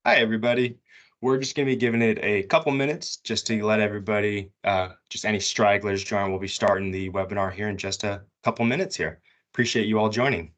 Hi, everybody. We're just going to be giving it a couple minutes just to let everybody, just any stragglers join. We'll be starting the webinar here in just a couple minutes here. Appreciate you all joining.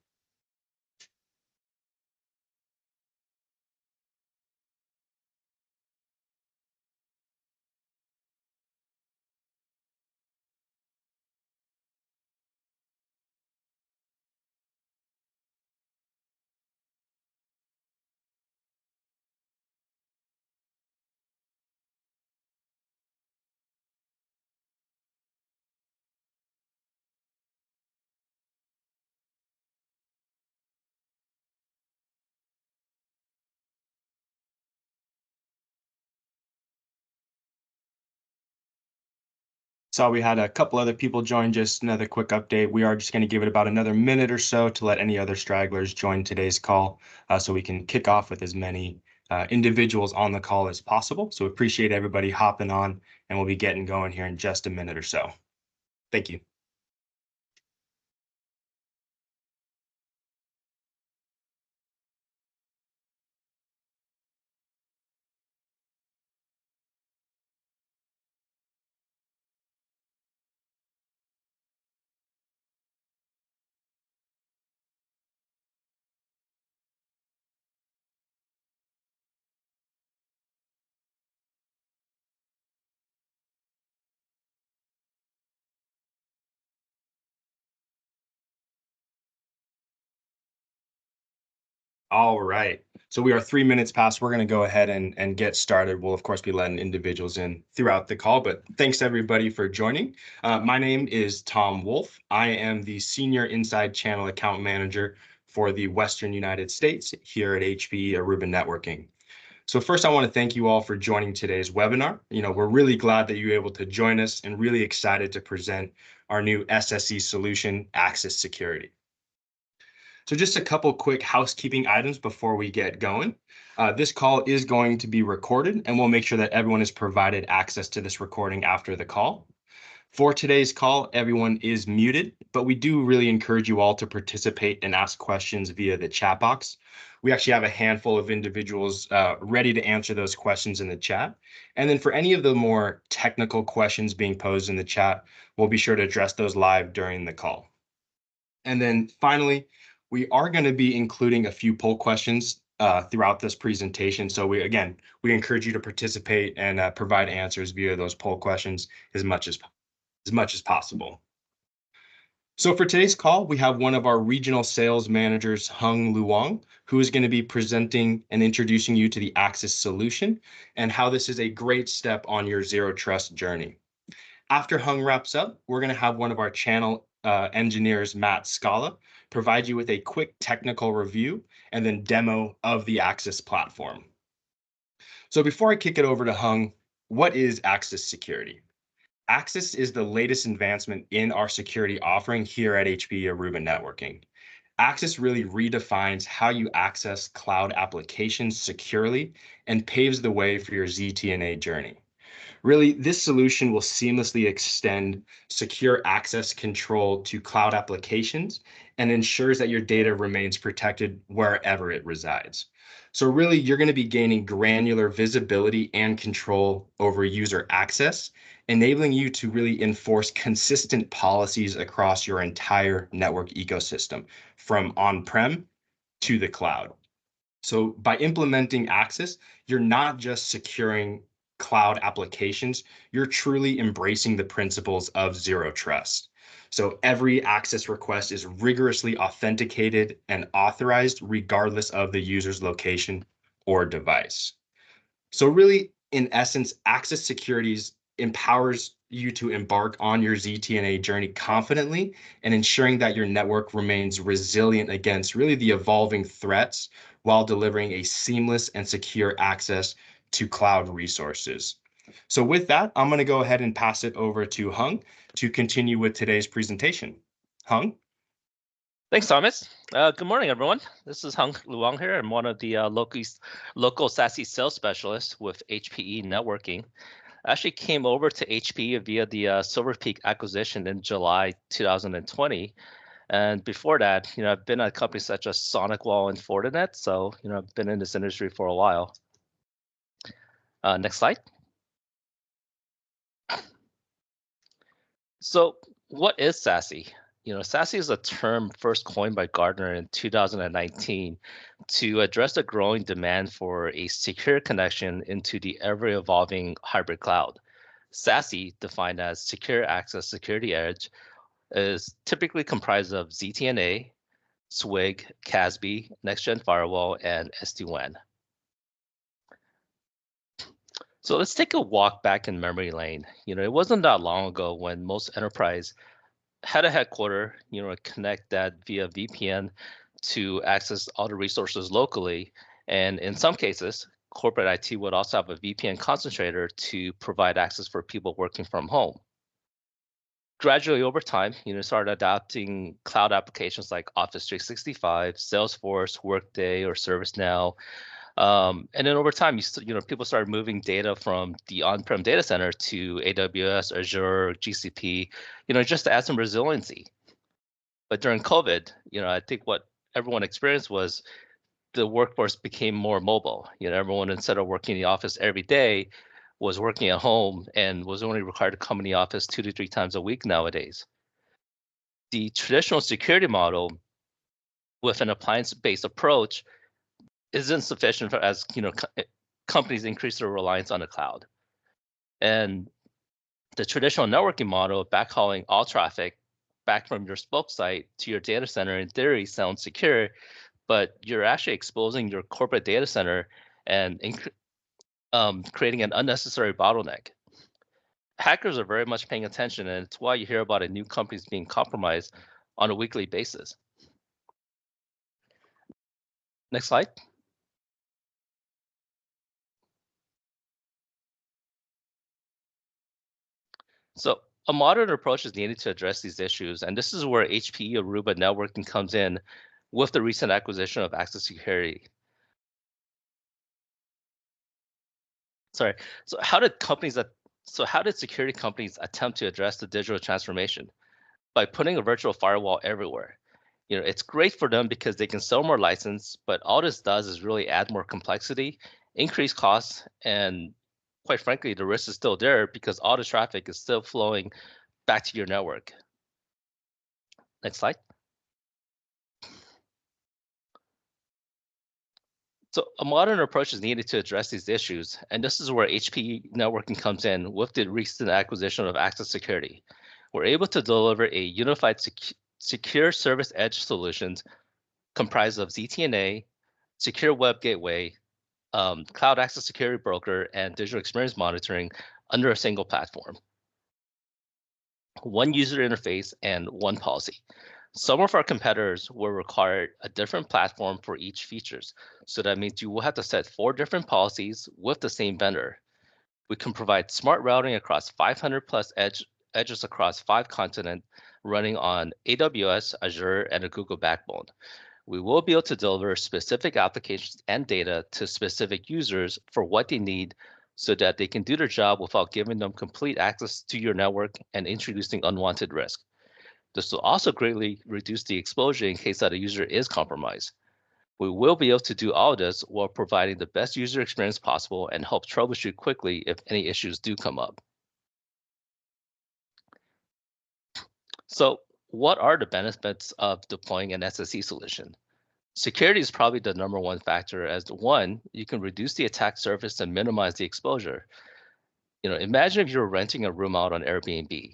Saw we had a couple other people join. Just another quick update. We are just going to give it about another minute or so to let any other stragglers join today's call so we can kick off with as many individuals on the call as possible. So appreciate everybody hopping on, and we'll be getting going here in just a minute or so. Thank you. All right. So we are 3 minutes past. We're going to go ahead and get started. We'll, of course, be letting individuals in throughout the call, but thanks everybody for joining. My name is Tom Wolf. I am the Senior Inside Channel Account Manager for the Western United States here at HPE Aruba Networking. So first, I want to thank you all for joining today's webinar. We're really glad that you were able to join us and really excited to present our new SSE solution, Access Security. So just a couple quick housekeeping items before we get going. This call is going to be recorded, and we'll make sure that everyone is provided access to this recording after the call. For today's call, everyone is muted, but we do really encourage you all to participate and ask questions via the chat box. We actually have a handful of individuals ready to answer those questions in the chat. And then for any of the more technical questions being posed in the chat, we'll be sure to address those live during the call. And then finally, we are going to be including a few poll questions throughout this presentation. So we encourage you to participate and provide answers via those poll questions as much as possible. So for today's call, we have one of our regional sales managers, Hung Luong, who is going to be presenting and introducing you to the Access solution and how this is a great step on your zero trust journey. After Hung wraps up, we're going to have one of our channel engineers, Matt Scala, provide you with a quick technical review and then demo of the Access platform. So before I kick it over to Hung, what is Access Security? Access is the latest advancement in our security offering here at HPE Aruba Networking. Access really redefines how you access cloud applications securely and paves the way for your ZTNA journey. Really, this solution will seamlessly extend secure access control to cloud applications and ensures that your data remains protected wherever it resides. So really, you're going to be gaining granular visibility and control over user access, enabling you to really enforce consistent policies across your entire network ecosystem, from on-prem to the cloud. So by implementing Access, you're not just securing cloud applications, you're truly embracing the principles of zero trust. So every access request is rigorously authenticated and authorized regardless of the user's location or device. So really, in essence, Access Securities empowers you to embark on your ZTNA journey confidently and ensuring that your network remains resilient against really the evolving threats while delivering a seamless and secure access to cloud resources. So with that, I'm going to go ahead and pass it over to Hung to continue with today's presentation. Hung? Thanks, Thomas. Good morning, everyone. This is Hung Luong here. I'm one of the local SASE sales specialists with HPE Networking. I actually came over to HPE via the Silver Peak acquisition in July 2020. And before that, I've been at companies such as SonicWall and Fortinet. So, I've been in this industry for a while. Next slide. So what is SASE? SASE is a term first coined by Gartner in 2019 to address the growing demand for a secure connection into the ever-evolving hybrid cloud. SASE, defined as Secure Access Security Edge, is typically comprised of ZTNA, SWG, CASB, Next-Gen Firewall, and SD-WAN. So let's take a walk back in memory lane. It wasn't that long ago when most enterprise had a headquarter, connect that via VPN to access all the resources locally. And in some cases, corporate IT would also have a VPN concentrator to provide access for people working from home. Gradually over time, started adopting cloud applications like Office 365, Salesforce, Workday, or ServiceNow. And then over time, people started moving data from the on-prem data center to AWS, Azure, GCP, just to add some resiliency. But during COVID, I think what everyone experienced was the workforce became more mobile. Everyone, instead of working in the office every day, was working at home and was only required to come in the office 2 to 3 times a week nowadays. The traditional security model with an appliance-based approach isn't sufficient for as companies increase their reliance on the cloud. And the traditional networking model of backhauling all traffic back from your spoke site to your data center in theory sounds secure, but you're actually exposing your corporate data center and creating an unnecessary bottleneck. Hackers are very much paying attention, and it's why you hear about new companies being compromised on a weekly basis. Next slide. So a modern approach is needed to address these issues, and this is where HPE Aruba Networking comes in with the recent acquisition of Access Security. Sorry. So how did security companies attempt to address the digital transformation? By putting a virtual firewall everywhere. It's great for them because they can sell more license, but all this does is really add more complexity, increase costs, and quite frankly, the risk is still there because all the traffic is still flowing back to your network. Next slide. So a modern approach is needed to address these issues, and this is where HPE networking comes in with the recent acquisition of Access Security. We're able to deliver a unified secure service edge solutions comprised of ZTNA, secure web gateway, cloud access security broker, and digital experience monitoring under a single platform. One user interface and one policy. Some of our competitors will require a different platform for each features. So that means you will have to set 4 different policies with the same vendor. We can provide smart routing across 500 plus edges across 5 continents running on AWS, Azure, and a Google backbone. We will be able to deliver specific applications and data to specific users for what they need so that they can do their job without giving them complete access to your network and introducing unwanted risk. This will also greatly reduce the exposure in case that a user is compromised. We will be able to do all of this while providing the best user experience possible and help troubleshoot quickly if any issues do come up. So what are the benefits of deploying an SSE solution? Security is probably the number one factor, as one, you can reduce the attack surface and minimize the exposure. Imagine if you're renting a room out on Airbnb.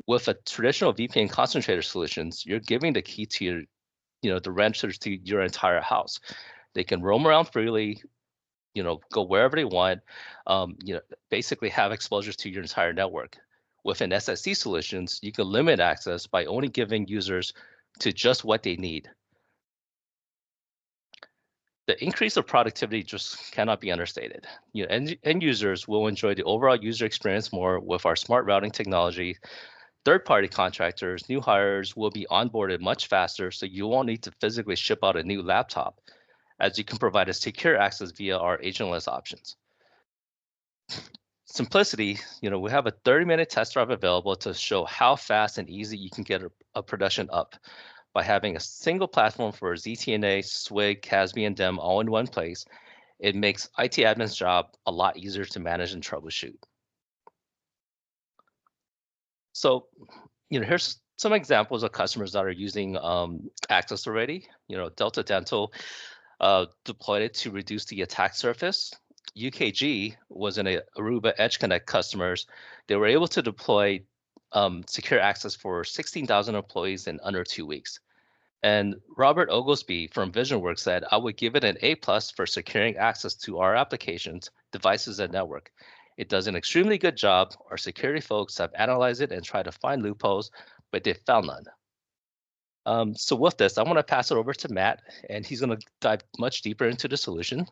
With a traditional VPN concentrator solutions, you're giving the key to the renters to your entire house. They can roam around freely, go wherever they want, basically have exposure to your entire network. With an SSE solutions, you can limit access by only giving users to just what they need. The increase of productivity just cannot be understated. End users will enjoy the overall user experience more with our smart routing technology. Third-party contractors, new hires will be onboarded much faster, so you won't need to physically ship out a new laptop, as you can provide a secure access via our agentless options. Simplicity, we have a 30-minute test drive available to show how fast and easy you can get a production up by having a single platform for ZTNA, SWG, CASB, and DEM all in one place. It makes IT admin's job a lot easier to manage and troubleshoot. So, here's some examples of customers that are using Access already. Delta Dental deployed it to reduce the attack surface. UKG was in a Aruba Edge Connect customers. They were able to deploy secure access for 16,000 employees in under 2 weeks. And Robert Oglesby from VisionWorks said, I would give it an A+ for securing access to our applications, devices, and network. It does an extremely good job. Our security folks have analyzed it and tried to find loopholes, but they found none. So with this, I want to pass it over to Matt, and he's going to dive much deeper into the solution.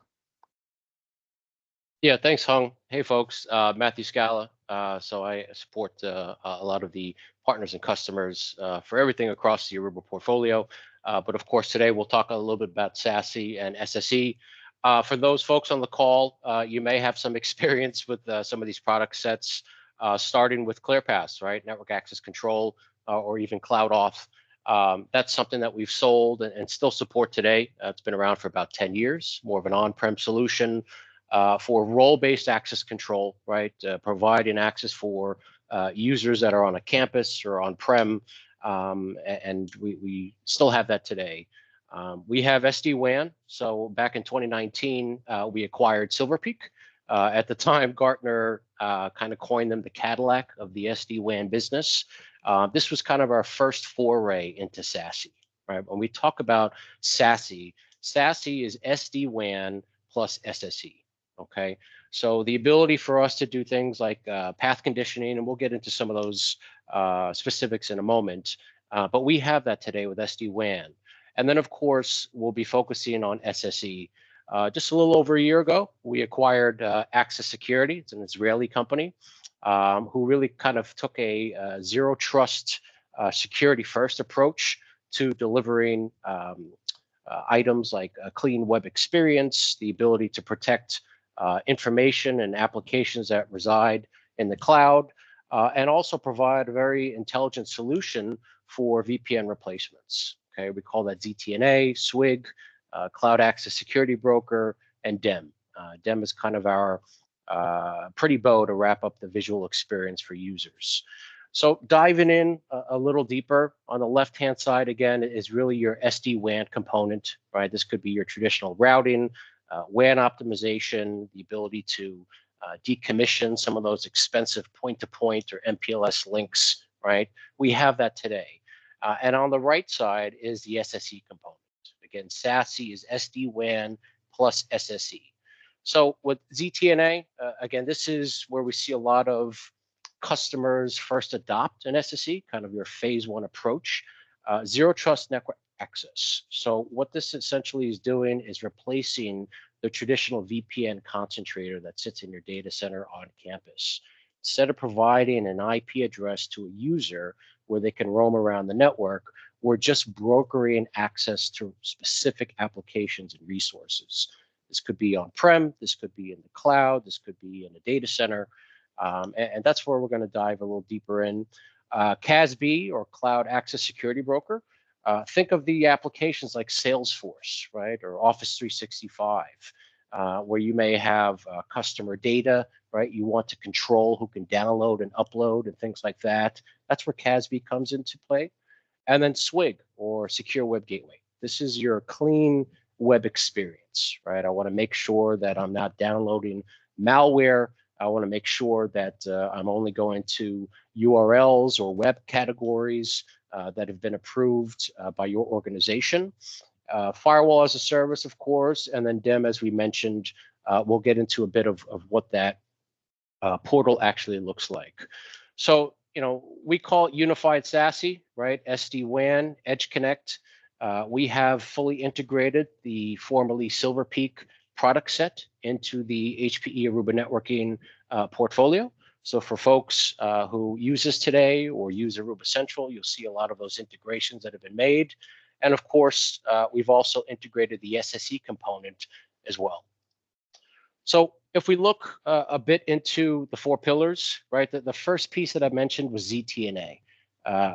Yeah, thanks, Hung. Hey, folks, Matthew Scala. So I support a lot of the partners and customers for everything across the Aruba portfolio. But of course, today we'll talk a little bit about SASE and SSE. For those folks on the call, you may have some experience with some of these product sets, starting with ClearPass, right? Network access control, or even Cloud Auth. That's something that we've sold and still support today. It's been around for about 10 years, more of an on-prem solution. For role-based access control, right? Providing access for users that are on a campus or on-prem, and we still have that today. We have SD-WAN. So back in 2019, we acquired Silver Peak. At the time, Gartner kind of coined them the Cadillac of the SD-WAN business. This was kind of our first foray into SASE, right? When we talk about SASE, SASE is SD-WAN plus SSE. Okay, so the ability for us to do things like path conditioning, and we'll get into some of those specifics in a moment, but we have that today with SD-WAN. And then, of course, we'll be focusing on SSE. Just a little over a year ago, we acquired Access Security. It's an Israeli company who really kind of took a zero trust security first approach to delivering items like a clean web experience, the ability to protect information and applications that reside in the cloud, and also provide a very intelligent solution for VPN replacements. Okay, we call that ZTNA, SWIG, Cloud Access Security Broker, and DEM. DEM is kind of our pretty bow to wrap up the visual experience for users. So diving in a little deeper, on the left-hand side, again, is really your SD-WAN component, right? This could be your traditional routing, WAN optimization, the ability to decommission some of those expensive point-to-point or MPLS links, right? We have that today. And on the right side is the SSE component. Again, SASE is SD-WAN plus SSE. So with ZTNA, again, this is where we see a lot of customers first adopt an SSE, kind of your phase one approach, zero trust network access. So what this essentially is doing is replacing the traditional VPN concentrator that sits in your data center on campus. Instead of providing an IP address to a user where they can roam around the network, we're just brokering access to specific applications and resources. This could be on-prem, this could be in the cloud, this could be in a data center, and that's where we're going to dive a little deeper in. CASB, or Cloud Access Security Broker, think of the applications like Salesforce, right, or Office 365, where you may have customer data, right? You want to control who can download and upload and things like that. That's where CASB comes into play. And then SWIG, or Secure Web Gateway. This is your clean web experience, right? I want to make sure that I'm not downloading malware. I want to make sure that I'm only going to URLs or web categories that have been approved by your organization. Firewall as a service, of course, and then DEM, as we mentioned. We'll get into a bit of what that portal actually looks like. So, we call it Unified SASE, right? SD-WAN, Edge Connect. We have fully integrated the formerly Silver Peak product set into the HPE Aruba Networking portfolio. So for folks who use this today or use Aruba Central, you'll see a lot of those integrations that have been made. And of course, we've also integrated the SSE component as well. So if we look a bit into the four pillars, right, the first piece that I mentioned was ZTNA.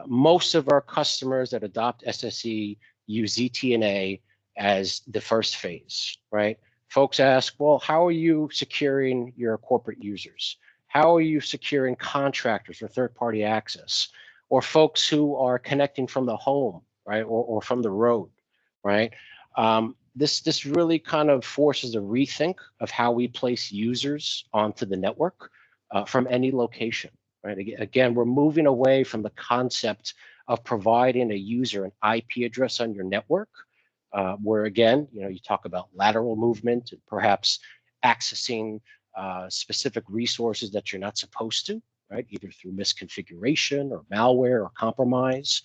Most of our customers that adopt SSE use ZTNA as the first phase, right? Folks ask, well, how are you securing your corporate users? How are you securing contractors or third-party access? Or folks who are connecting from the home, right, or from the road, right? This really kind of forces a rethink of how we place users onto the network from any location, right? Again, we're moving away from the concept of providing a user an IP address on your network, where again, you talk about lateral movement and perhaps accessing specific resources that you're not supposed to, right? Either through misconfiguration or malware or compromise.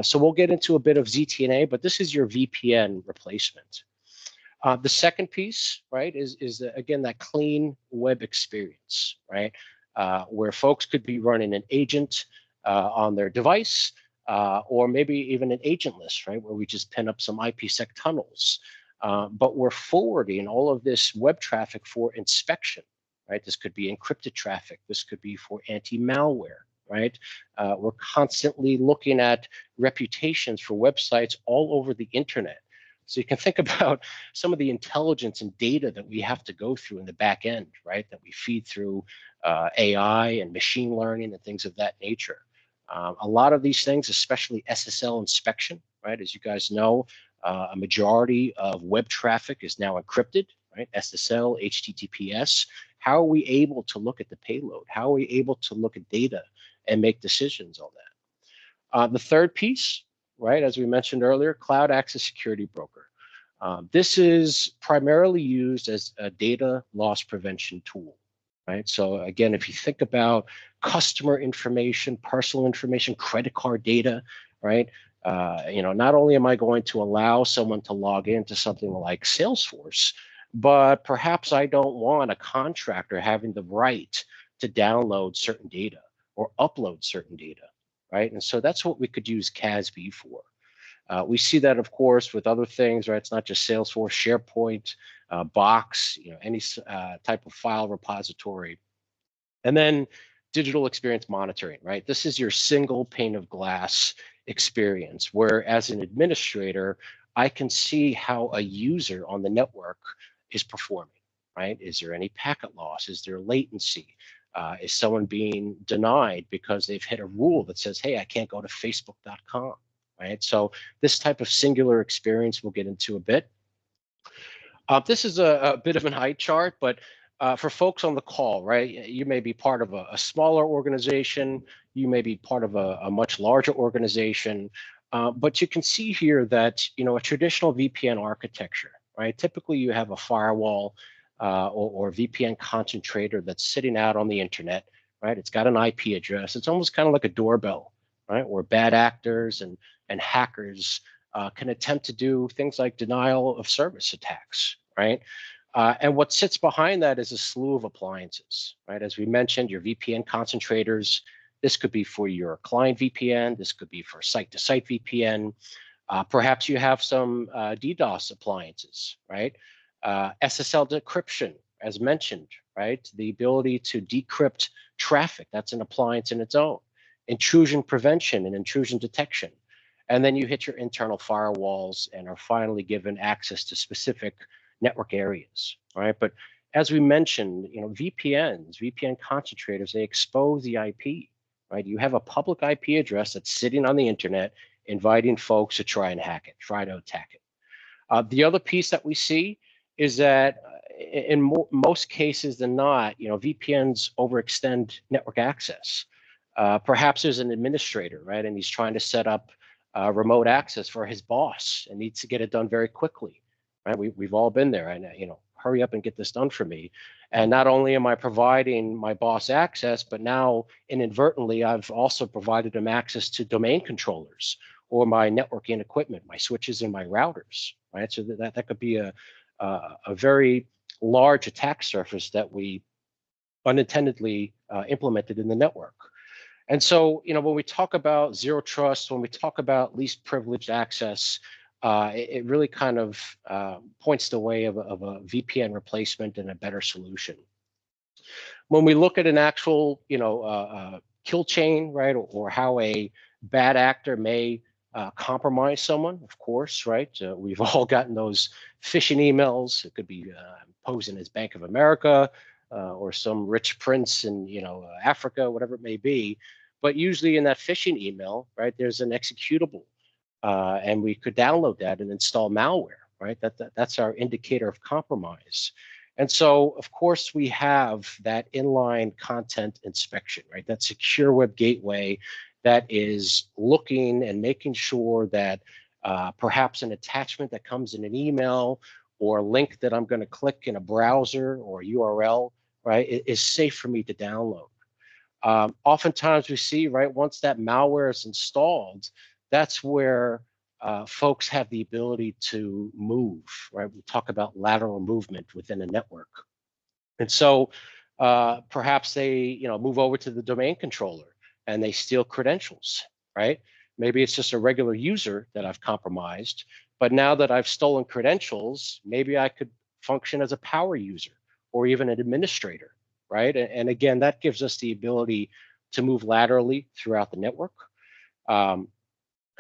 So we'll get into a bit of ZTNA, but this is your VPN replacement. The second piece, right, is again that clean web experience, right, where folks could be running an agent on their device, or maybe even an agentless, right, where we just pin up some IPsec tunnels. But we're forwarding all of this web traffic for inspection, right? This could be encrypted traffic. This could be for anti-malware, right? We're constantly looking at reputations for websites all over the internet. So you can think about some of the intelligence and data that we have to go through in the back end, right? That we feed through AI and machine learning and things of that nature. A lot of these things, especially SSL inspection, right? As you guys know, a majority of web traffic is now encrypted, right? SSL, HTTPS. How are we able to look at the payload? How are we able to look at data and make decisions on that? The third piece, right, as we mentioned earlier, cloud access security broker. This is primarily used as a data loss prevention tool, right? So again, if you think about customer information, personal information, credit card data, right? Not only am I going to allow someone to log into something like Salesforce, but perhaps I don't want a contractor having the right to download certain data or upload certain data, right? And so that's what we could use CASB for. We see that, of course, with other things, right? It's not just Salesforce, SharePoint, Box, any type of file repository. And then digital experience monitoring, right? This is your single pane of glass experience, where as an administrator, I can see how a user on the network is performing, right? Is there any packet loss? Is there latency? Is someone being denied because they've hit a rule that says, hey, I can't go to facebook.com, right? So this type of singular experience we'll get into a bit. This is a bit of an eye chart, but for folks on the call, right, you may be part of a smaller organization, you may be part of a much larger organization, but you can see here that, a traditional VPN architecture, right, typically you have a firewall or VPN concentrator that's sitting out on the internet, right? It's got an IP address. It's almost kind of like a doorbell, right, where bad actors and hackers can attempt to do things like denial of service attacks, right? And what sits behind that is a slew of appliances, right? As we mentioned, your VPN concentrators. This could be for your client VPN. This could be for site-to-site VPN. Perhaps you have some DDoS appliances, right? SSL decryption, as mentioned, right? The ability to decrypt traffic, that's an appliance in its own. Intrusion prevention and intrusion detection. And then you hit your internal firewalls and are finally given access to specific network areas, right? But as we mentioned, VPN concentrators, they expose the IP, right? You have a public IP address that's sitting on the internet, inviting folks to try and hack it, try to attack it. The other piece that we see is that in most cases than not, VPNs overextend network access. Perhaps there's an administrator, right? And he's trying to set up remote access for his boss and needs to get it done very quickly, right? We've all been there, and hurry up and get this done for me. And not only am I providing my boss access, but now inadvertently I've also provided him access to domain controllers or my networking equipment, my switches and my routers, right? So that could be a very large attack surface that we unintendedly implemented in the network. And so, when we talk about zero trust, when we talk about least privileged access, it really kind of points the way of a VPN replacement and a better solution. When we look at an actual, kill chain, right, or how a bad actor may compromise someone, of course, right? We've all gotten those phishing emails. It could be posing as Bank of America or some rich prince in, Africa, whatever it may be. But usually in that phishing email, right, there's an executable, and we could download that and install malware, right? That's our indicator of compromise. And so, of course, we have that inline content inspection, right? That secure web gateway that is looking and making sure that perhaps an attachment that comes in an email or a link that I'm going to click in a browser or URL, right, is safe for me to download. Oftentimes we see, right, once that malware is installed, that's where folks have the ability to move, right? We talk about lateral movement within a network. And so perhaps they, move over to the domain controller and they steal credentials, right? Maybe it's just a regular user that I've compromised, but now that I've stolen credentials, maybe I could function as a power user or even an administrator, right? And again, that gives us the ability to move laterally throughout the network. And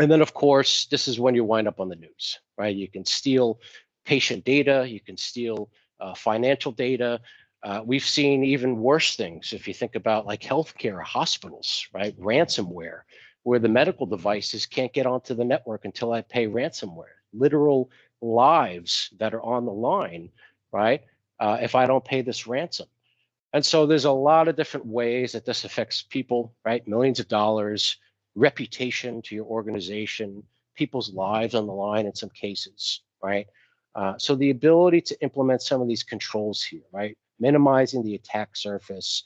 then, of course, this is when you wind up on the news, right? You can steal patient data, you can steal financial data. We've seen even worse things if you think about like healthcare, hospitals, right? Ransomware, where the medical devices can't get onto the network until I pay ransomware. Literal lives that are on the line, right? If I don't pay this ransom. And so there's a lot of different ways that this affects people, right? Millions of dollars, reputation to your organization, people's lives on the line in some cases, right? So the ability to implement some of these controls here, right? Minimizing the attack surface,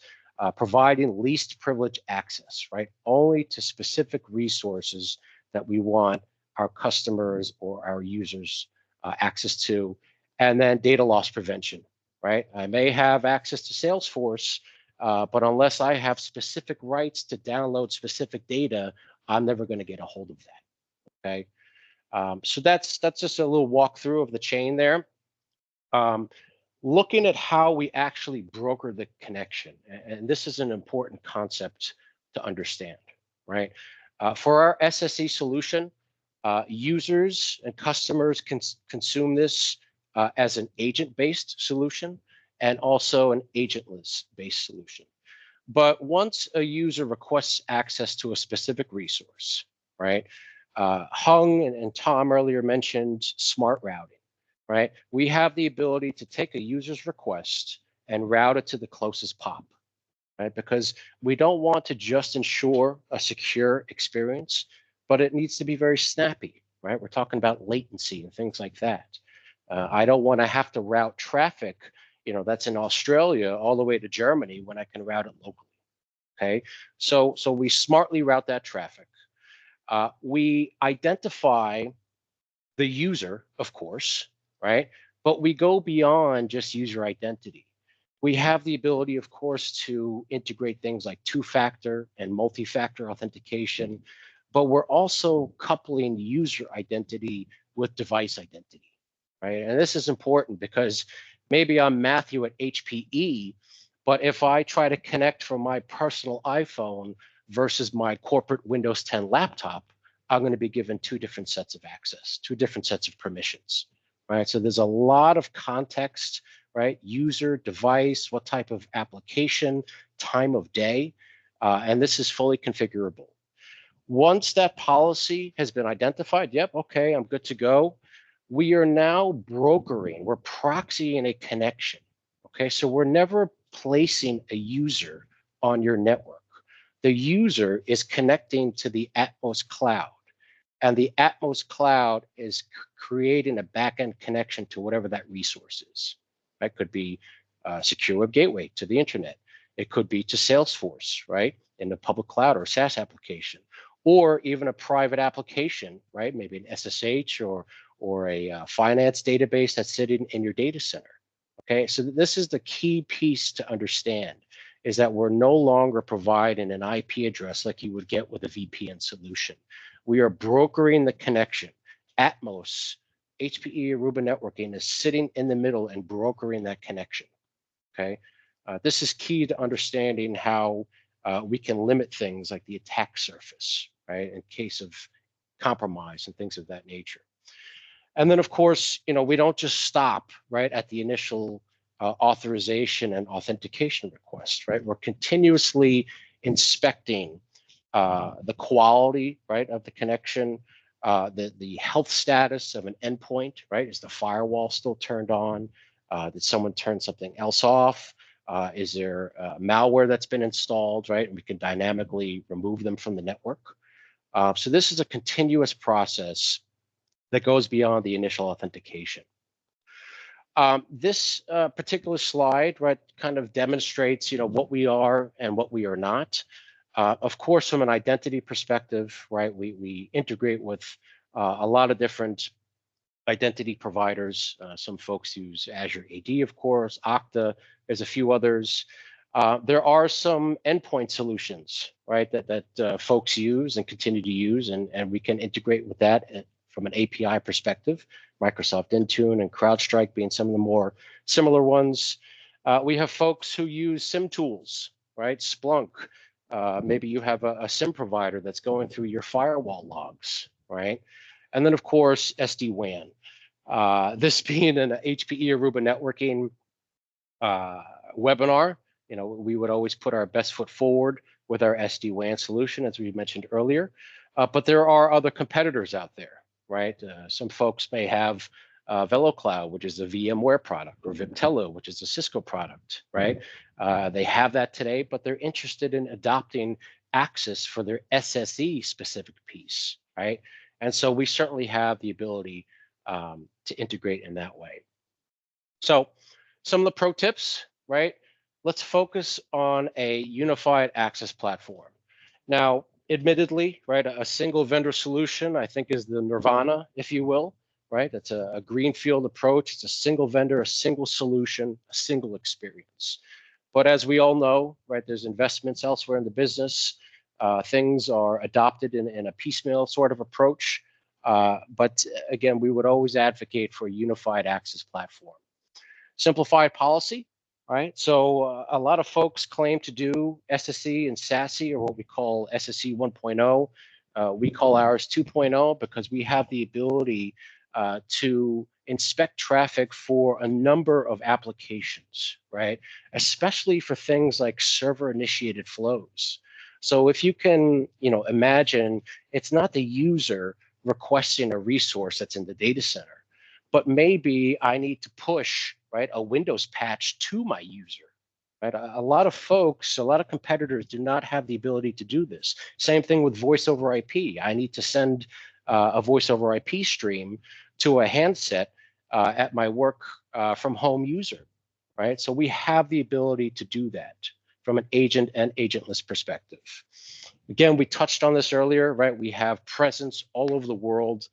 providing least privilege access, right? Only to specific resources that we want our customers or our users access to, and then data loss prevention, right? I may have access to Salesforce, but unless I have specific rights to download specific data, I'm never going to get a hold of that. Okay, so that's just a little walkthrough of the chain there. Looking at how we actually broker the connection, and this is an important concept to understand, right? For our SSE solution, users and customers can consume this as an agent-based solution and also an agentless-based solution. But once a user requests access to a specific resource, right? Hung and Tom earlier mentioned smart routing, right? We have the ability to take a user's request and route it to the closest POP, right? Because we don't want to just ensure a secure experience, but it needs to be very snappy, right? We're talking about latency and things like that. I don't want to have to route traffic, that's in Australia all the way to Germany when I can route it locally. Okay, so we smartly route that traffic. We identify the user, of course, right? But we go beyond just user identity. We have the ability, of course, to integrate things like two-factor and multi-factor authentication, but we're also coupling user identity with device identity, right? And this is important because maybe I'm Matthew at HPE, but if I try to connect from my personal iPhone versus my corporate Windows 10 laptop, I'm going to be given two different sets of access, two different sets of permissions, right? So there's a lot of context, right? User, device, what type of application, time of day, and this is fully configurable. Once that policy has been identified, yep, okay, I'm good to go. We are now brokering, we're proxying a connection, okay? So we're never placing a user on your network. The user is connecting to the Atmos cloud, and the Atmos cloud is creating a backend connection to whatever that resource is. That could be a secure web gateway to the internet. It could be to Salesforce, right, in the public cloud or SaaS application, or even a private application, right, maybe an SSH or a finance database that's sitting in your data center. Okay, so this is the key piece to understand, is that we're no longer providing an IP address like you would get with a VPN solution. We are brokering the connection. Atmos, HPE Aruba Networking is sitting in the middle and brokering that connection. Okay, this is key to understanding how we can limit things like the attack surface, right, in case of compromised and things of that nature. And then, of course, we don't just stop right at the initial authorization and authentication request, right? We're continuously inspecting the quality, right, of the connection, the health status of an endpoint, right? Is the firewall still turned on? Did someone turn something else off? Is there malware that's been installed, right? And we can dynamically remove them from the network. So this is a continuous process that goes beyond the initial authentication. This particular slide, right, kind of demonstrates, what we are and what we are not. Of course, from an identity perspective, right, we integrate with a lot of different identity providers. Some folks use Azure AD, of course, Okta. There's a few others. There are some endpoint solutions, right, that folks use and continue to use, and we can integrate with that from an API perspective. Microsoft Intune and CrowdStrike being some of the more similar ones. We have folks who use SIM tools, right? Splunk. Maybe you have a SIM provider that's going through your firewall logs, right? And then, of course, SD-WAN. This being an HPE Aruba networking webinar, we would always put our best foot forward with our SD-WAN solution, as we mentioned earlier. But there are other competitors out there, right? Some folks may have VeloCloud, which is a VMware product, or Viptela, which is a Cisco product, right? They have that today, but they're interested in adopting Axis for their SSE specific piece, right? And so we certainly have the ability to integrate in that way. So some of the pro tips, right? Let's focus on a unified access platform. Now, admittedly, right, a single vendor solution, I think, is the nirvana, if you will, right? That's a greenfield approach. It's a single vendor, a single solution, a single experience. But as we all know, right, there's investments elsewhere in the business. Things are adopted in a piecemeal sort of approach. But again, we would always advocate for a unified access platform. Simplified policy, right? So a lot of folks claim to do SSE and SASE, or what we call SSE 1.0. We call ours 2.0 because we have the ability to inspect traffic for a number of applications, right? Especially for things like server-initiated flows. So if you can, imagine, it's not the user requesting a resource that's in the data center, but maybe I need to push, right, a Windows patch to my user. Right? A lot of folks, a lot of competitors do not have the ability to do this. Same thing with voice over IP. I need to send a voice over IP stream to a handset at my work from home user, right? So we have the ability to do that from an agent and agentless perspective. Again, we touched on this earlier, right? We have presence all over the world,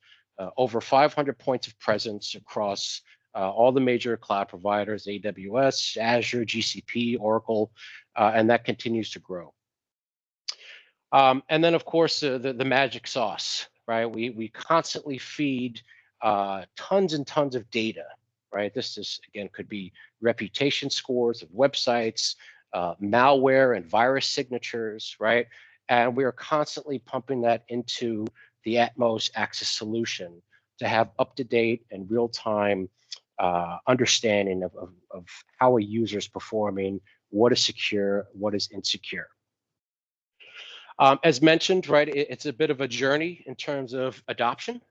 over 500 points of presence across all the major cloud providers, AWS, Azure, GCP, Oracle, and that continues to grow. And then, of course, the magic sauce, right? We constantly feed tons and tons of data, right? This again, could be reputation scores of websites, malware and virus signatures, right? And we are constantly pumping that into the Atmos Access solution to have up-to-date and real-time understanding of how a user is performing, what is secure, what is insecure. As mentioned, right, it's a bit of a journey in terms of adoption.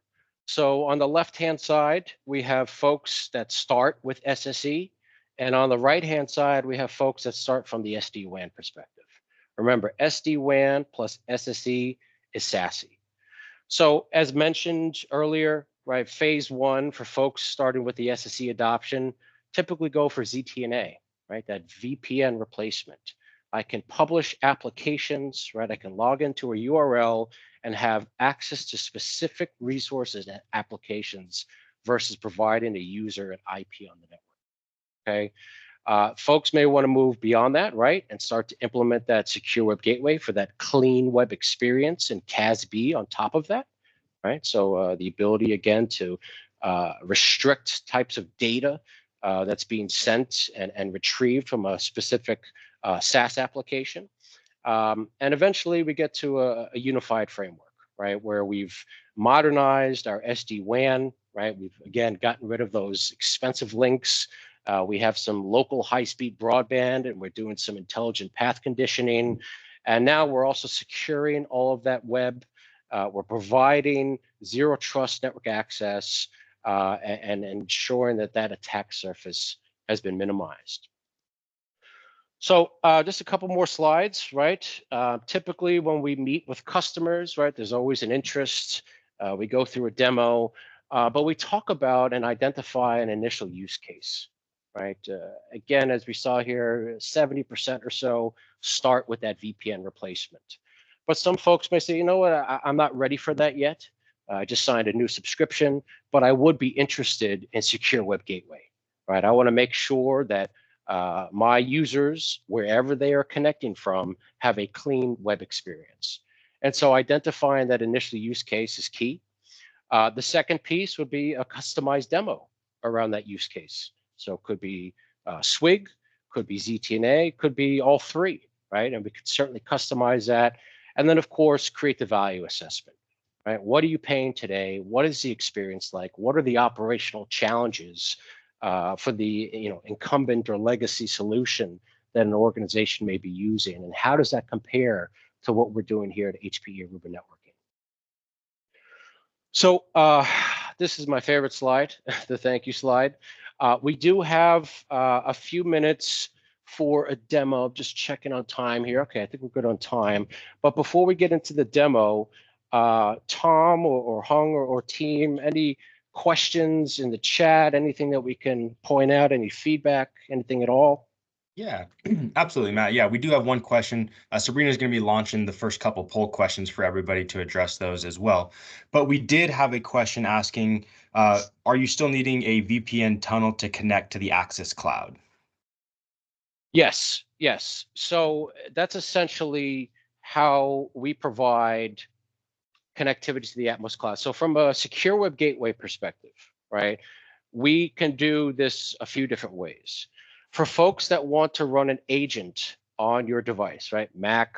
So on the left-hand side, we have folks that start with SSE, and on the right-hand side, we have folks that start from the SD-WAN perspective. Remember, SD-WAN plus SSE is SASE. So as mentioned earlier, right, phase one for folks starting with the SSE adoption typically go for ZTNA, right, that VPN replacement. I can publish applications, right? I can log into a URL and have access to specific resources and applications versus providing a user an IP on the network, okay? Folks may want to move beyond that, right? And start to implement that secure web gateway for that clean web experience and CASB on top of that, right? So the ability, again, to restrict types of data that's being sent and retrieved from a specific SaaS application. And eventually we get to a unified framework, right? Where we've modernized our SD-WAN, right? We've, again, gotten rid of those expensive links. We have some local high-speed broadband, and we're doing some intelligent path conditioning. And now we're also securing all of that web. We're providing zero trust network access and ensuring that that attack surface has been minimized. So just a couple more slides, right? Typically when we meet with customers, right, there's always an interest. We go through a demo, but we talk about and identify an initial use case, right? Again, as we saw here, 70% or so start with that VPN replacement. But some folks may say, you know what, I'm not ready for that yet. I just signed a new subscription, but I would be interested in secure web gateway, right? I want to make sure that my users, wherever they are connecting from, have a clean web experience. And so identifying that initial use case is key. The second piece would be a customized demo around that use case. So it could be SWIG, could be ZTNA, could be all three, right? And we could certainly customize that. And then, of course, create the value assessment, right? What are you paying today? What is the experience like? What are the operational challenges for the incumbent or legacy solution that an organization may be using? And how does that compare to what we're doing here at HPE Aruba Networking? So this is my favorite slide, the thank you slide. We do have a few minutes for a demo. Just checking on time here. Okay, I think we're good on time. But before we get into the demo, Tom or Hung or team, any questions in the chat, anything that we can point out, any feedback, anything at all? Yeah, absolutely, Matt. Yeah, we do have one question. Sabrina's going to be launching the first couple poll questions for everybody to address those as well. But we did have a question asking, are you still needing a VPN tunnel to connect to the Access Cloud? Yes, yes. So that's essentially how we provide connectivity to the Atmos Cloud. So from a secure web gateway perspective, right, we can do this a few different ways. For folks that want to run an agent on your device, right, Mac,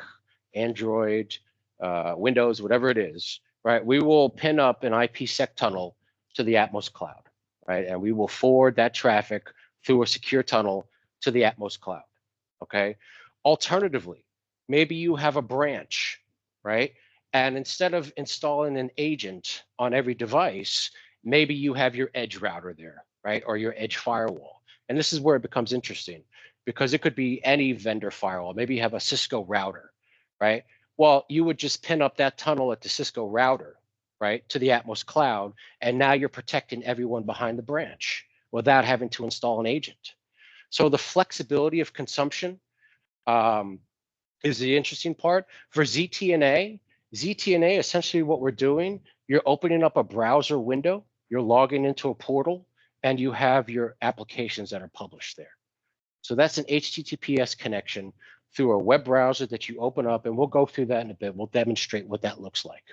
Android, Windows, whatever it is, right, we will pin up an IPsec tunnel to the Atmos Cloud, right, and we will forward that traffic through a secure tunnel to the Atmos Cloud, okay? Alternatively, maybe you have a branch, right? And instead of installing an agent on every device, maybe you have your edge router there, right? Or your edge firewall. And this is where it becomes interesting because it could be any vendor firewall. Maybe you have a Cisco router, right? Well, you would just pin up that tunnel at the Cisco router, right, to the Atmos Cloud. And now you're protecting everyone behind the branch without having to install an agent. So the flexibility of consumption is the interesting part. For ZTNA, essentially what we're doing, you're opening up a browser window, you're logging into a portal, and you have your applications that are published there. So that's an HTTPS connection through a web browser that you open up, and we'll go through that in a bit. We'll demonstrate what that looks like.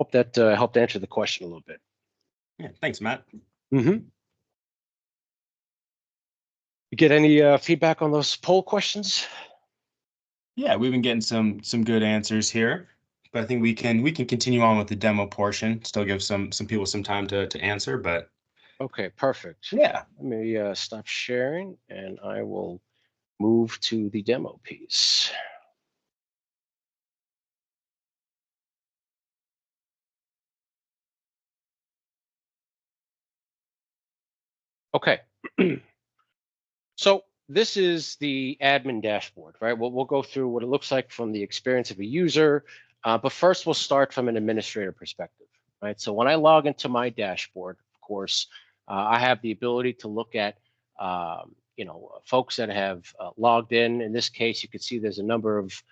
Hope that helped answer the question a little bit. Yeah, thanks, Matt. You get any feedback on those poll questions? Yeah, we've been getting some good answers here, but I think we can continue on with the demo portion. Still give some people some time to answer, but okay, perfect. yeah. Let me stop sharing, and I will move to the demo piece. Okay. So this is the admin dashboard, right? We'll go through what it looks like from the experience of a user, but first we'll start from an administrator perspective, right? So when I log into my dashboard, of course, I have the ability to look at, folks that have logged in. In this case, you can see there's a number of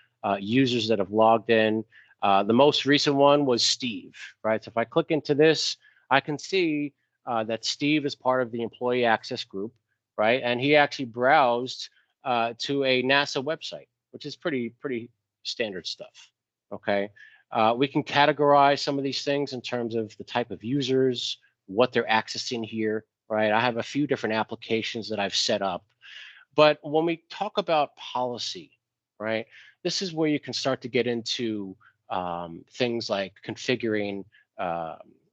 users that have logged in. The most recent one was Steve, right? So if I click into this, I can see that Steve is part of the employee access group, right? And he actually browsed to a NASA website, which is pretty standard stuff, okay? We can categorize some of these things in terms of the type of users, what they're accessing here, right? I have a few different applications that I've set up. But when we talk about policy, right, this is where you can start to get into things like configuring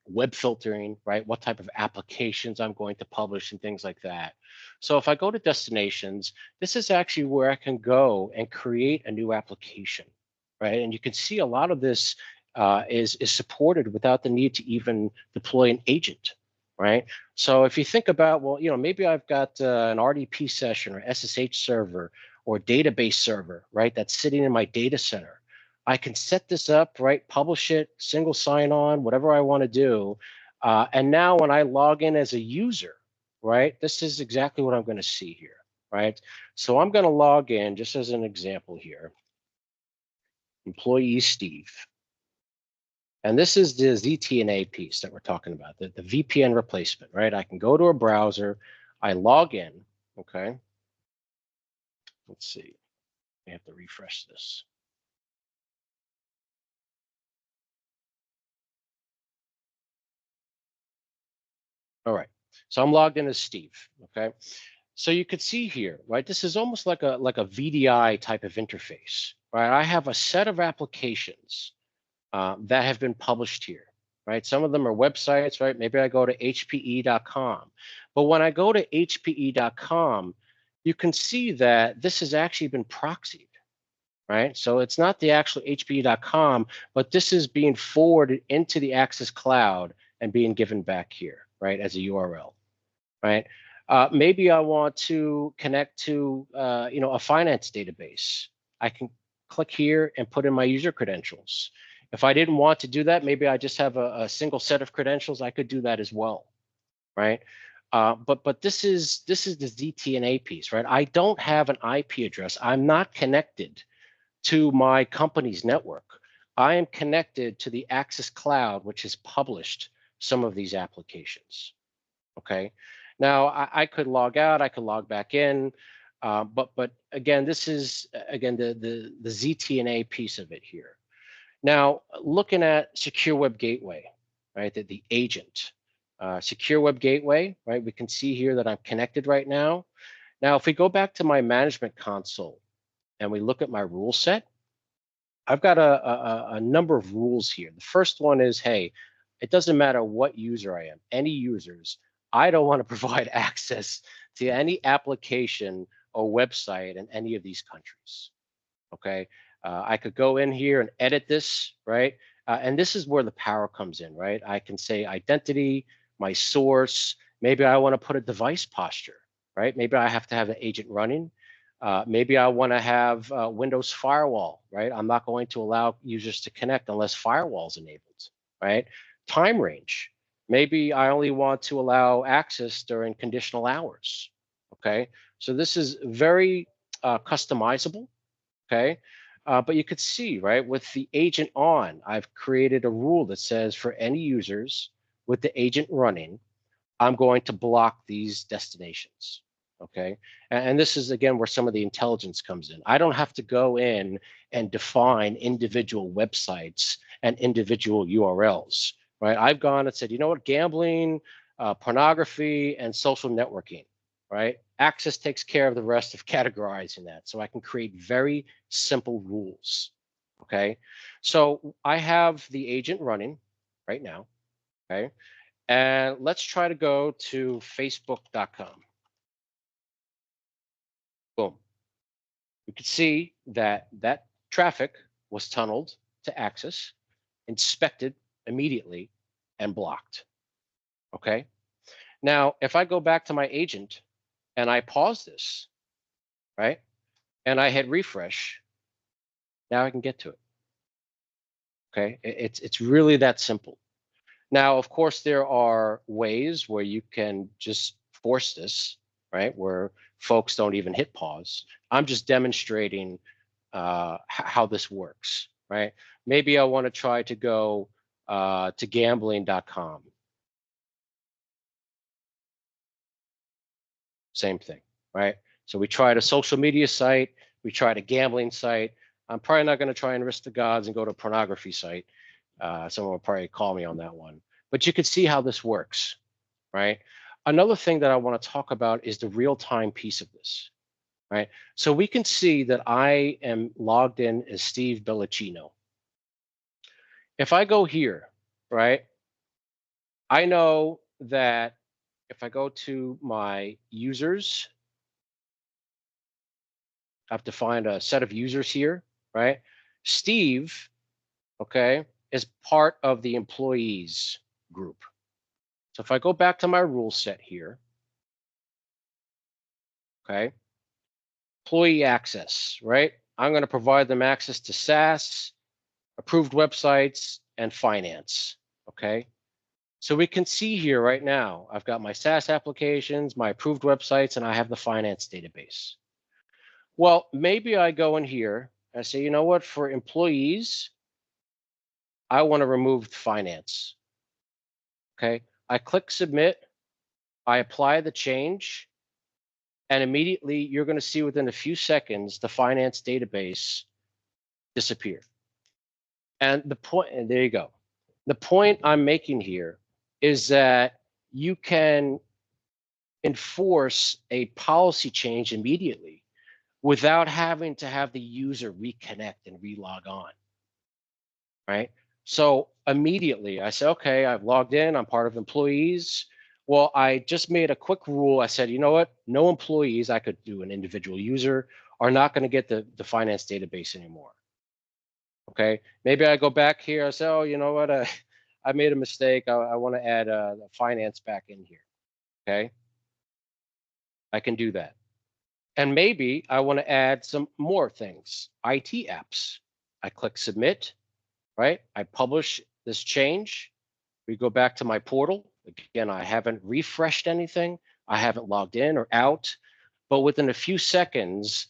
web filtering, right? What type of applications I'm going to publish and things like that. So if I go to destinations, this is actually where I can go and create a new application, right? And you can see a lot of this is supported without the need to even deploy an agent, right? So if you think about, well, maybe I've got an RDP session or SSH server or database server, right? That's sitting in my data center. I can set this up, right? Publish it, single sign-on, whatever I want to do. And now when I log in as a user, right, this is exactly what I'm going to see here, right? So I'm going to log in just as an example here. Employee Steve. And this is the ZTNA piece that we're talking about, the VPN replacement, right? I can go to a browser, I log in, okay? Let's see, I have to refresh this. All right, so I'm logged in as Steve, okay? So you could see here, right? This is almost like a VDI type of interface, right? I have a set of applications that have been published here, right? Some of them are websites, right? Maybe I go to hpe.com. But when I go to hpe.com, you can see that this has actually been proxied, right? So it's not the actual hpe.com, but this is being forwarded into the Access Cloud and being given back here, right, as a URL, right? Maybe I want to connect to, a finance database. I can click here and put in my user credentials. If I didn't want to do that, maybe I just have a single set of credentials. I could do that as well, right? But this is the ZTNA piece, right? I don't have an IP address. I'm not connected to my company's network. I am connected to the Access Cloud, which has published some of these applications. Okay. Now I could log out. I could log back in. But again, this is the ZTNA piece of it here. Now, looking at Secure Web Gateway, right, the agent, Secure Web Gateway, right, we can see here that I'm connected right now. Now, if we go back to my management console and we look at my rule set, I've got a number of rules here. The first one is, hey, it doesn't matter what user I am, any users, I don't want to provide access to any application or website in any of these countries, okay? I could go in here and edit this, right? And this is where the power comes in, right? I can say identity, my source, maybe I want to put a device posture, right? Maybe I have to have an agent running. Maybe I want to have Windows Firewall, right? I'm not going to allow users to connect unless firewall is enabled, right? Time range. Maybe I only want to allow access during conditional hours, okay? So this is very customizable, okay? But you could see, right, with the agent on, I've created a rule that says for any users with the agent running, I'm going to block these destinations, okay? And this is, again, where some of the intelligence comes in. I don't have to go in and define individual websites and individual URLs, right? I've gone and said, you know what, gambling, pornography, and social networking, right? Access takes care of the rest of categorizing that. So I can create very simple rules, okay? So I have the agent running right now, okay? And let's try to go to facebook.com. Boom. We could see that that traffic was tunneled to Access, inspected immediately, and blocked, okay? Now, if I go back to my agent and I pause this, right? And I hit refresh, now I can get to it. Okay, it's really that simple. Now, of course, there are ways where you can just force this, right? Where folks don't even hit pause. I'm just demonstrating how this works, right? Maybe I want to try to go to gambling.com. Same thing, right? So we tried a social media site, we tried a gambling site. I'm probably not going to try and risk the gods and go to a pornography site. Someone will probably call me on that one. But you can see how this works, right? Another thing that I want to talk about is the real-time piece of this, right? So we can see that I am logged in as Steve Bellicino, if I go here, right, I know that if I go to my users, I have to find a set of users here, right? Steve, okay, is part of the employees group. So if I go back to my rule set here, okay, employee access, right? I'm going to provide them access to SaaS, approved websites, and finance, okay? So we can see here right now, I've got my SaaS applications, my approved websites, and I have the finance database. Well, maybe I go in here and say, you know what, for employees, I want to remove finance. Okay. I click submit, I apply the change, and immediately you're going to see within a few seconds the finance database disappear. And the point, and there you go. The point I'm making here is that you can enforce a policy change immediately without having to have the user reconnect and relog on, right? So immediately I say, okay, I've logged in, I'm part of employees. Well, I just made a quick rule. I said, you know what? No employees, I could do an individual user, are not going to get the finance database anymore. Okay, maybe I go back here, I say, oh, you know what? I made a mistake. I want to add the finance back in here. Okay, I can do that. And maybe I want to add some more things, IT apps. I click submit, right? I publish this change. We go back to my portal. Again, I haven't refreshed anything. I haven't logged in or out, but within a few seconds,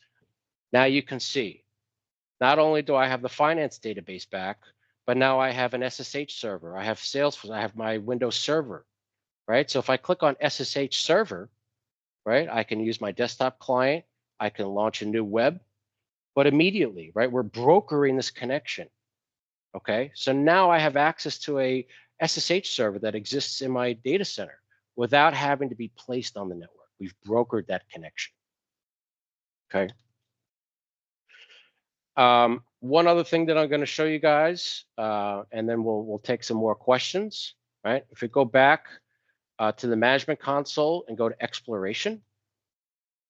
now you can see, not only do I have the finance database back, but now I have an SSH server. I have Salesforce. I have my Windows server, right? So if I click on SSH server, right, I can use my desktop client. I can launch a new web, but immediately, right, we're brokering this connection. Okay, so now I have access to a SSH server that exists in my data center without having to be placed on the network. We've brokered that connection. Okay. One other thing that I'm going to show you guys, and then we'll take some more questions. Right. If we go back to the management console and go to exploration,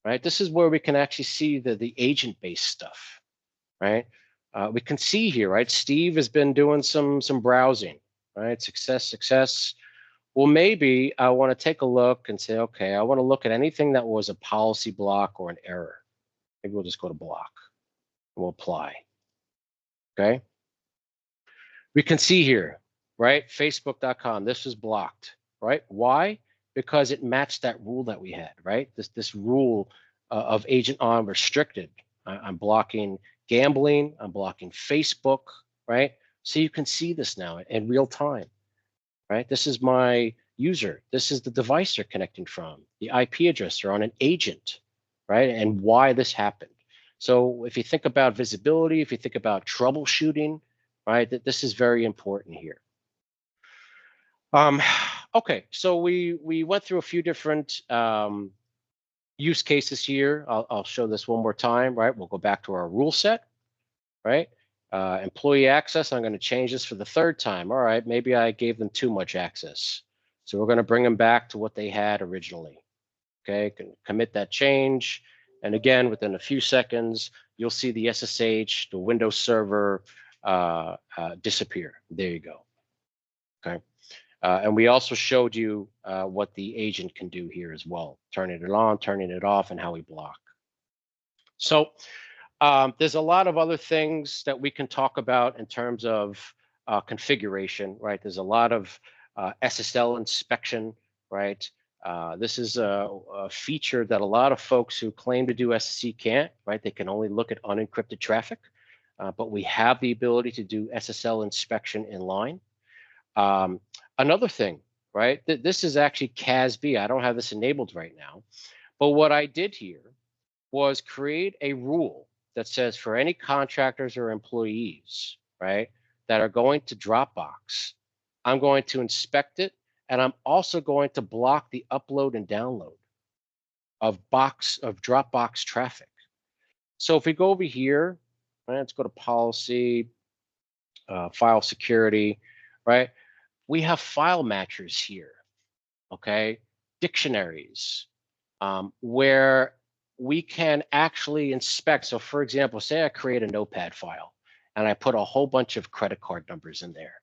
right, this is where we can actually see the agent-based stuff. Right. We can see here, right, Steve has been doing some browsing, right, success. Well, maybe I want to take a look and say, okay, I want to look at anything that was a policy block or an error. Maybe we'll just go to block and we'll apply. Okay. We can see here, right, facebook.com, this was blocked, right? Why? Because it matched that rule that we had, right? This rule of agent on restricted. I'm blocking gambling, I'm blocking Facebook, right? So you can see this now in real time, right? This is my user. This is the device they're connecting from, the IP address they're on, an agent, right? And why this happened. So if you think about visibility, if you think about troubleshooting, right, that this is very important here. Okay, so we went through a few different use cases here. I'll show this one more time, right? We'll go back to our rule set, right? Employee access, I'm going to change this for the third time. All right, maybe I gave them too much access. So we're going to bring them back to what they had originally. Okay, can commit that change. And again, within a few seconds, you'll see the SSH, the Windows server disappear. There you go. Okay. And we also showed you what the agent can do here as well, turning it on, turning it off, and how we block. So there's a lot of other things that we can talk about in terms of configuration, right? There's a lot of SSL inspection, right? This is a feature that a lot of folks who claim to do SSE can't, right? They can only look at unencrypted traffic, but we have the ability to do SSL inspection in line. Another thing, right? This is actually CASB. I don't have this enabled right now, but what I did here was create a rule that says for any contractors or employees, right, that are going to Dropbox, I'm going to inspect it, and I'm also going to block the upload and download of Dropbox traffic. So if we go over here, right, let's go to policy, file security, right? We have file matchers here, okay? Dictionaries, where we can actually inspect. So for example, say I create a notepad file and I put a whole bunch of credit card numbers in there.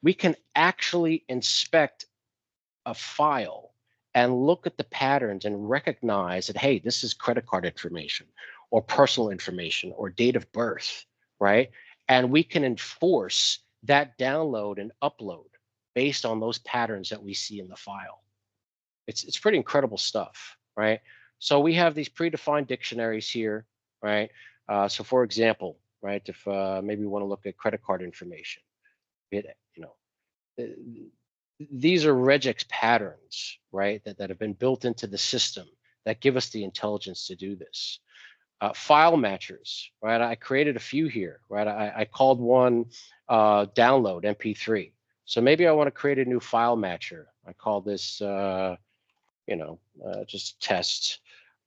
We can actually inspect a file and look at the patterns and recognize that, hey, this is credit card information or personal information or date of birth, right? And we can enforce that download and upload based on those patterns that we see in the file. It's pretty incredible stuff, right? So we have these predefined dictionaries here, right? So for example, right, if maybe we want to look at credit card information, these are regex patterns, right, that have been built into the system that give us the intelligence to do this. File matchers, right? I created a few here, right? I called one download MP3. So maybe I want to create a new file matcher. I call this, just test.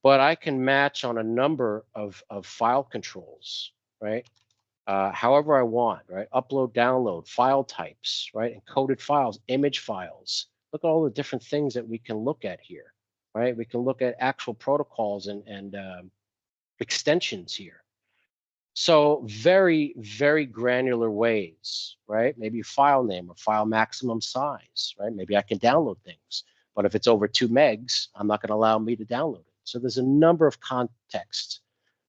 But I can match on a number of file controls, right? However I want, right? Upload, download, file types, right? Encoded files, image files. Look at all the different things that we can look at here, right? We can look at actual protocols and extensions here. So very, very granular ways, right? Maybe file name or file maximum size, right? Maybe I can download things, but if it's over 2 megs, I'm not going to allow me to download it. So there's a number of contexts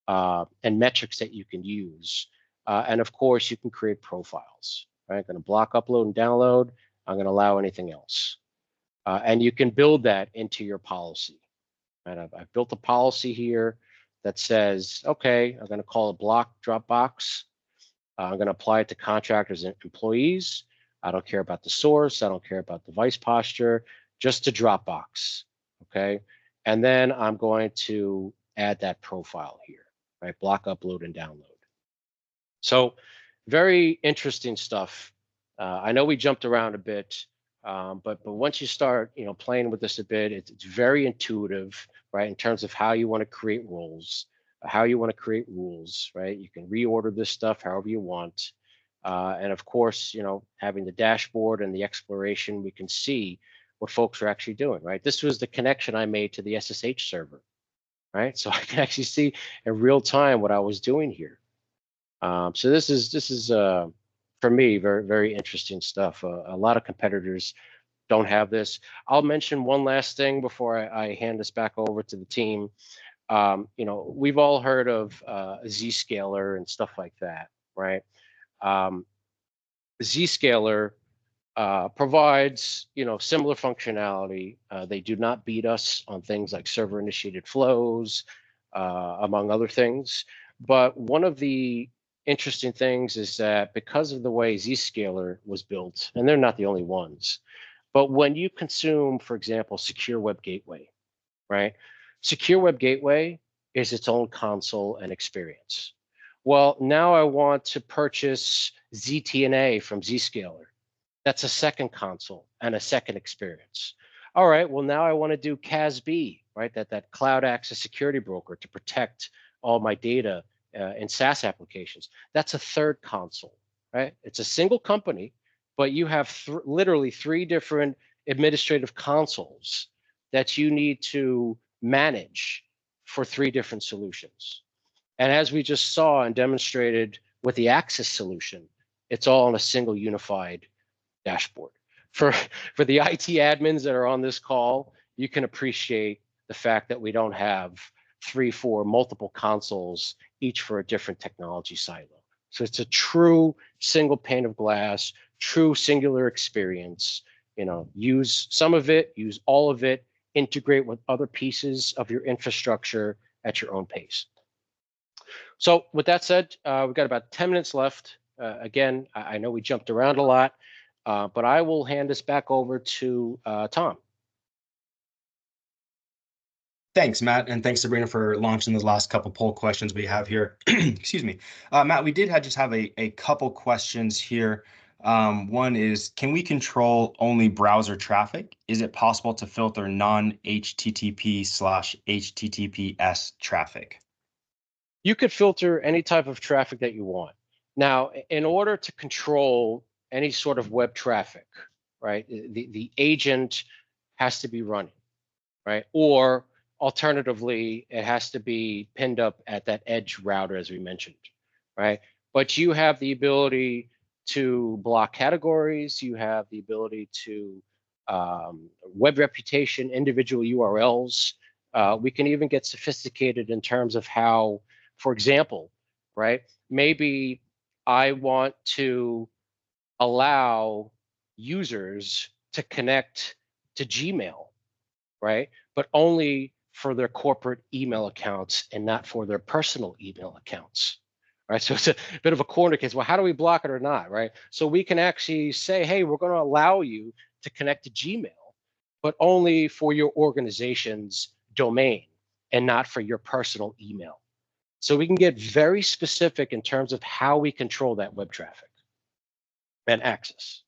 and metrics that you can use. And of course, you can create profiles, right? I'm going to block upload and download. I'm going to allow anything else. And you can build that into your policy. Right? I've built a policy here that says, okay, I'm going to call it block Dropbox. I'm going to apply it to contractors and employees. I don't care about the source. I don't care about device posture, just to Dropbox. Okay. And then I'm going to add that profile here, right? Block, upload, and download. So very interesting stuff. I know we jumped around a bit, but once you start, playing with this a bit, it's very intuitive, right? In terms of how you want to create roles, how you want to create rules, right? You can reorder this stuff however you want. And of course, having the dashboard and the exploration, we can see what folks are actually doing, right? This was the connection I made to the SSH server, right? So I can actually see in real time what I was doing here. So this is for me very, very interesting stuff. A lot of competitors don't have this. I'll mention one last thing before I hand this back over to the team. We've all heard of Zscaler and stuff like that, right? Zscaler provides similar functionality. They do not beat us on things like server initiated flows, among other things. But one of the interesting things is that because of the way Zscaler was built, and they're not the only ones, but when you consume, for example, Secure Web Gateway, right? Secure Web Gateway is its own console and experience. Well, now I want to purchase ZTNA from Zscaler. That's a second console and a second experience. All right, well, now I want to do CASB, right? That cloud access security broker to protect all my data in SaaS applications. That's a third console, right? It's a single company, but you have literally 3 different administrative consoles that you need to manage for 3 different solutions. And as we just saw and demonstrated with the Access solution, it's all on a single unified dashboard. For the IT admins that are on this call, you can appreciate the fact that we don't have 3, 4 multiple consoles, each for a different technology silo. So it's a true single pane of glass, true singular experience. Use some of it, use all of it, integrate with other pieces of your infrastructure at your own pace. So with that said, we've got about 10 minutes left. Again, I know we jumped around a lot, but I will hand this back over to Tom. Thanks, Matt, and thanks, Sabrina, for launching the last couple poll questions we have here. Excuse me. Matt, we did just have a couple questions here. One is, can we control only browser traffic? Is it possible to filter non-HTTP/HTTPS traffic? You could filter any type of traffic that you want. Now, in order to control any sort of web traffic, right, the agent has to be running, right? Or alternatively, it has to be pinned up at that edge router, as we mentioned, right? But you have the ability to block categories. You have the ability to web reputation, individual URLs. We can even get sophisticated in terms of how, for example, right? Maybe I want to allow users to connect to Gmail, right? But only for their corporate email accounts and not for their personal email accounts, right? So it's a bit of a corner case. Well, how do we block it or not, right? So we can actually say, hey, we're going to allow you to connect to Gmail, but only for your organization's domain and not for your personal email. So we can get very specific in terms of how we control that web traffic and access.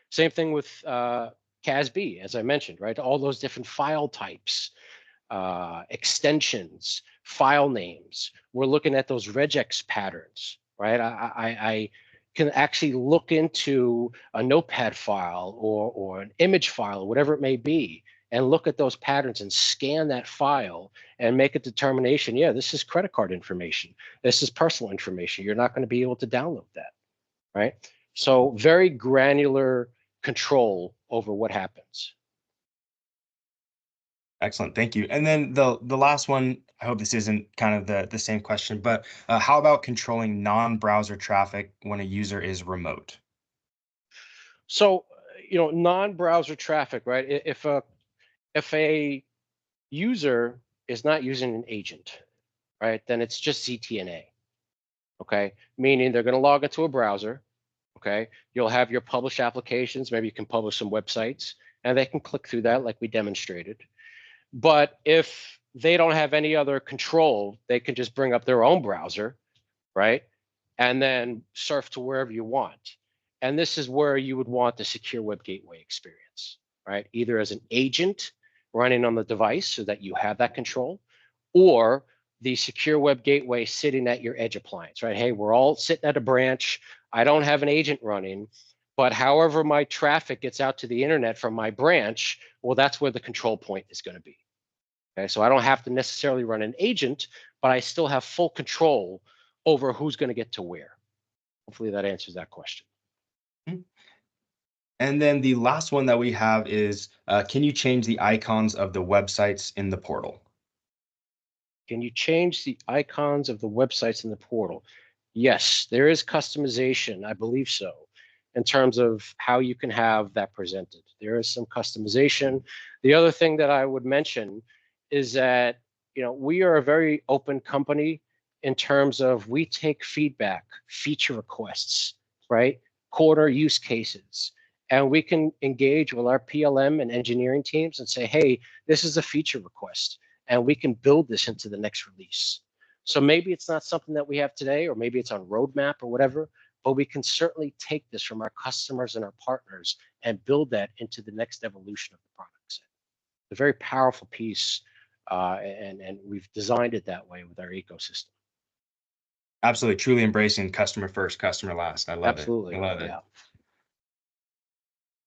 Same thing with CASB, as I mentioned, right? All those different file types, extensions, file names. We're looking at those regex patterns, right? I can actually look into a notepad file or an image file, or whatever it may be, and look at those patterns and scan that file and make a determination. Yeah, this is credit card information. This is personal information. You're not going to be able to download that, right? So very granular control over what happens. Excellent, thank you. And then the last one, I hope this isn't kind of the same question, but how about controlling non-browser traffic when a user is remote? So, non-browser traffic, right? If a user is not using an agent, right, then it's just ZTNA, okay? Meaning they're going to log into a browser, okay? You'll have your published applications. Maybe you can publish some websites, and they can click through that like we demonstrated. But if they don't have any other control, they can just bring up their own browser, right? And then surf to wherever you want. And this is where you would want the secure web gateway experience, right? Either as an agent running on the device so that you have that control, or the secure web gateway sitting at your edge appliance, right? Hey, we're all sitting at a branch. I don't have an agent running, but however my traffic gets out to the internet from my branch, well, that's where the control point is going to be. Okay, so I don't have to necessarily run an agent, but I still have full control over who's going to get to where. Hopefully that answers that question. And then the last one that we have is, can you change the icons of the websites in the portal? Can you change the icons of the websites in the portal? Yes, there is customization, I believe so, in terms of how you can have that presented. There is some customization. The other thing that I would mention is that, we are a very open company in terms of we take feedback, feature requests, right? Corner use cases. And we can engage with our PLM and engineering teams and say, hey, this is a feature request, and we can build this into the next release. So maybe it's not something that we have today, or maybe it's on roadmap or whatever, but we can certainly take this from our customers and our partners and build that into the next evolution of the product set. A very powerful piece, and we've designed it that way with our ecosystem. Absolutely, truly embracing customer first, customer last. I love it. Absolutely. I love it. Yeah.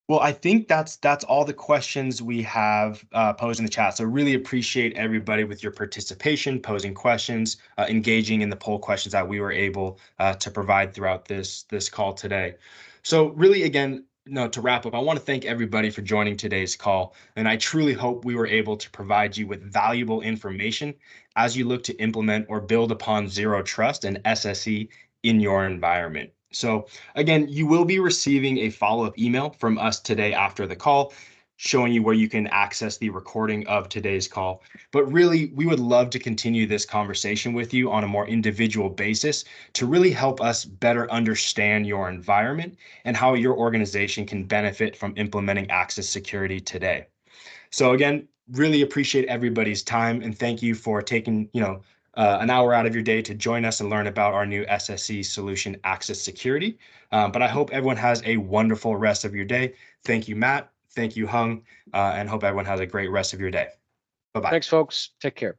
Well, I think that's all the questions we have posed in the chat. So really appreciate everybody with your participation, posing questions, engaging in the poll questions that we were able to provide throughout this call today. So really, again, to wrap up, I want to thank everybody for joining today's call. And I truly hope we were able to provide you with valuable information as you look to implement or build upon Zero Trust and SSE in your environment. So again, you will be receiving a follow-up email from us today after the call, showing you where you can access the recording of today's call. But really, we would love to continue this conversation with you on a more individual basis to really help us better understand your environment and how your organization can benefit from implementing access security today. So again, really appreciate everybody's time, and thank you for taking, an hour out of your day to join us and learn about our new SSE solution, Access Security. But I hope everyone has a wonderful rest of your day. Thank you, Matt. Thank you, Hung, and hope everyone has a great rest of your day. Bye-bye. Thanks, folks. Take care.